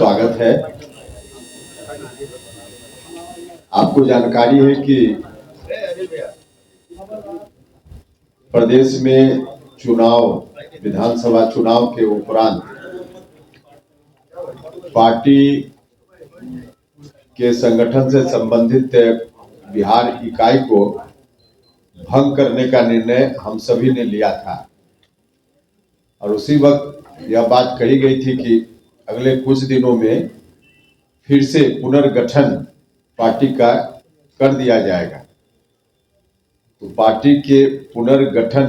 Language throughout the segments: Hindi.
स्वागत है। आपको जानकारी है कि प्रदेश में चुनाव, विधानसभा चुनाव के उपरांत पार्टी के संगठन से संबंधित बिहार इकाई को भंग करने का निर्णय हम सभी ने लिया था और उसी वक्त यह बात कही गई थी कि अगले कुछ दिनों में फिर से पुनर्गठन पार्टी का कर दिया जाएगा। तो पार्टी के पुनर्गठन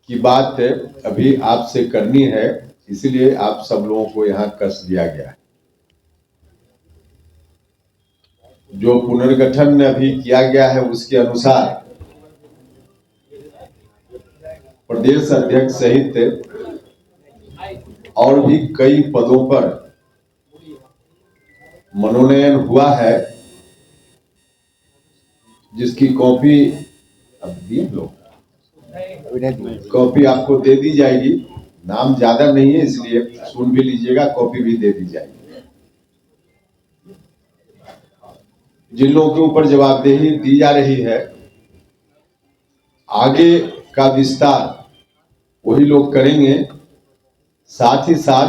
की बात अभी आपसे करनी है, इसलिए आप सब लोगों को यहाँ कस दिया गया है। जो पुनर्गठन अभी किया गया है उसके अनुसार प्रदेश अध्यक्ष सहित और भी कई पदों पर मनोनयन हुआ है, जिसकी कॉपी अब दिए लोग, कॉपी आपको दे दी जाएगी। नाम ज्यादा नहीं है इसलिए सुन भी लीजिएगा, कॉपी भी दे दी जाएगी। जिन लोगों के ऊपर जवाबदेही दी जा रही है, आगे का विस्तार वही लोग करेंगे। साथ ही साथ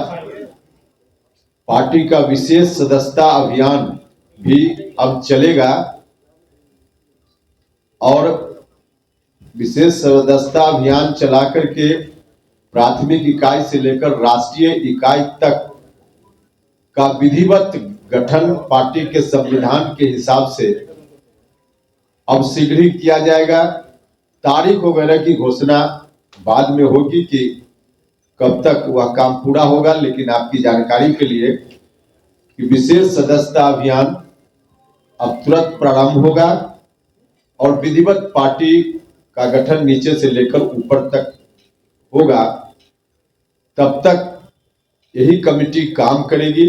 पार्टी का विशेष सदस्यता अभियान भी अब चलेगा और विशेष सदस्यता अभियान चला करके प्राथमिक इकाई से लेकर राष्ट्रीय इकाई तक का विधिवत गठन पार्टी के संविधान के हिसाब से अब शीघ्र ही किया जाएगा। तारीख वगैरह की घोषणा बाद में होगी कि कब तक वह काम पूरा होगा, लेकिन आपकी जानकारी के लिए कि विशेष सदस्यता अभियान अब तुरंत प्रारंभ होगा और विधिवत पार्टी का गठन नीचे से लेकर ऊपर तक होगा। तब तक यही कमेटी काम करेगी,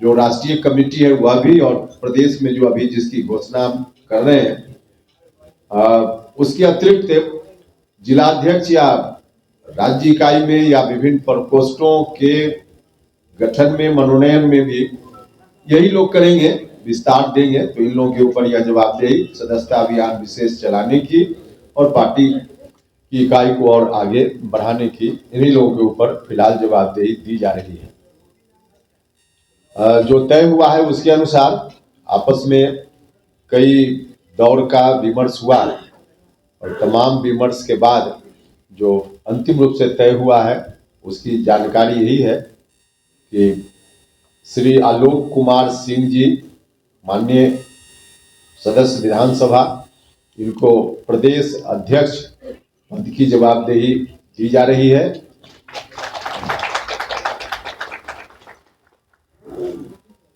जो राष्ट्रीय कमेटी है वह भी, और प्रदेश में जो अभी जिसकी घोषणा हम कर रहे हैं उसके अतिरिक्त जिलाध्यक्ष या राज्य इकाई में या विभिन्न प्रकोष्ठों के गठन में, मनोनयन में भी यही लोग करेंगे, विस्तार देंगे। तो इन लोगों के ऊपर यह जवाबदेही सदस्यता अभियान विशेष चलाने की और पार्टी की इकाई को और आगे बढ़ाने की इन्हीं लोगों के ऊपर फिलहाल जवाबदेही दी जा रही है। जो तय हुआ है उसके अनुसार आपस में कई दौर का विमर्श हुआ और तमाम विमर्श के बाद जो अंतिम रूप से तय हुआ है उसकी जानकारी यही है कि श्री आलोक कुमार सिंह जी, माननीय सदस्य विधानसभा, इनको प्रदेश अध्यक्ष पद की जवाबदेही दी जा रही है।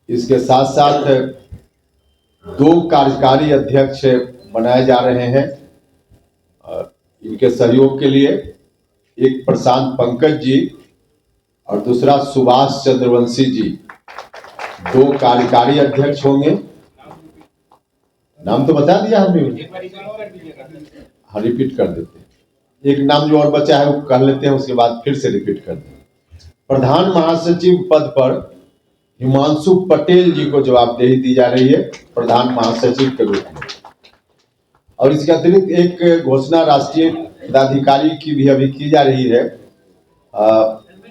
इसके साथ साथ 2 कार्यकारी अध्यक्ष बनाए जा रहे हैं इनके सहयोग के लिए। एक प्रशांत पंकज जी और दूसरा सुभाष चंद्रवंशी जी, 2 कार्यकारी अध्यक्ष होंगे। नाम तो बता दिया हमने, हाँ रिपीट कर देते हैं। एक नाम जो और बचा है वो कर लेते हैं, उसके बाद फिर से रिपीट कर दें। प्रधान महासचिव पद पर हिमांशु पटेल जी को जवाबदेही दी जा रही है प्रधान महासचिव के रूप में। और इसके अतिरिक्त एक घोषणा राष्ट्रीय पदाधिकारी की भी अभी की जा रही है।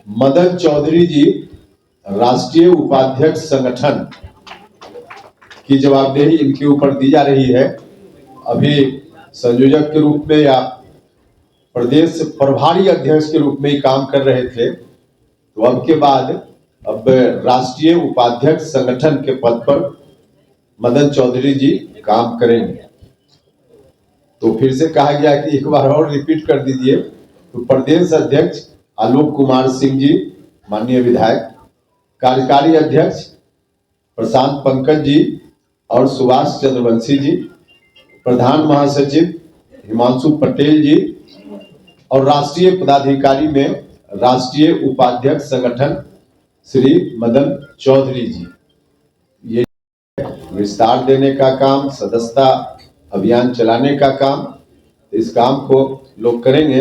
मदन चौधरी जी राष्ट्रीय उपाध्यक्ष संगठन की जवाबदेही इनके ऊपर दी जा रही है। अभी संयोजक के रूप में या प्रदेश प्रभारी अध्यक्ष के रूप में ही काम कर रहे थे, तो अब के बाद अब राष्ट्रीय उपाध्यक्ष संगठन के पद पर मदन चौधरी जी काम करेंगे। तो फिर से कहा गया कि एक बार और रिपीट कर दीजिए। तो प्रदेश अध्यक्ष आलोक कुमार सिंह जी, माननीय विधायक, कार्यकारी अध्यक्ष प्रशांत पंकज जी और सुभाष चंद्रवंशी जी, प्रधान महासचिव हिमांशु पटेल जी और राष्ट्रीय पदाधिकारी में राष्ट्रीय उपाध्यक्ष संगठन श्री मदन चौधरी जी। ये विस्तार देने का काम, सदस्यता अभियान चलाने का काम, इस काम को लोग करेंगे।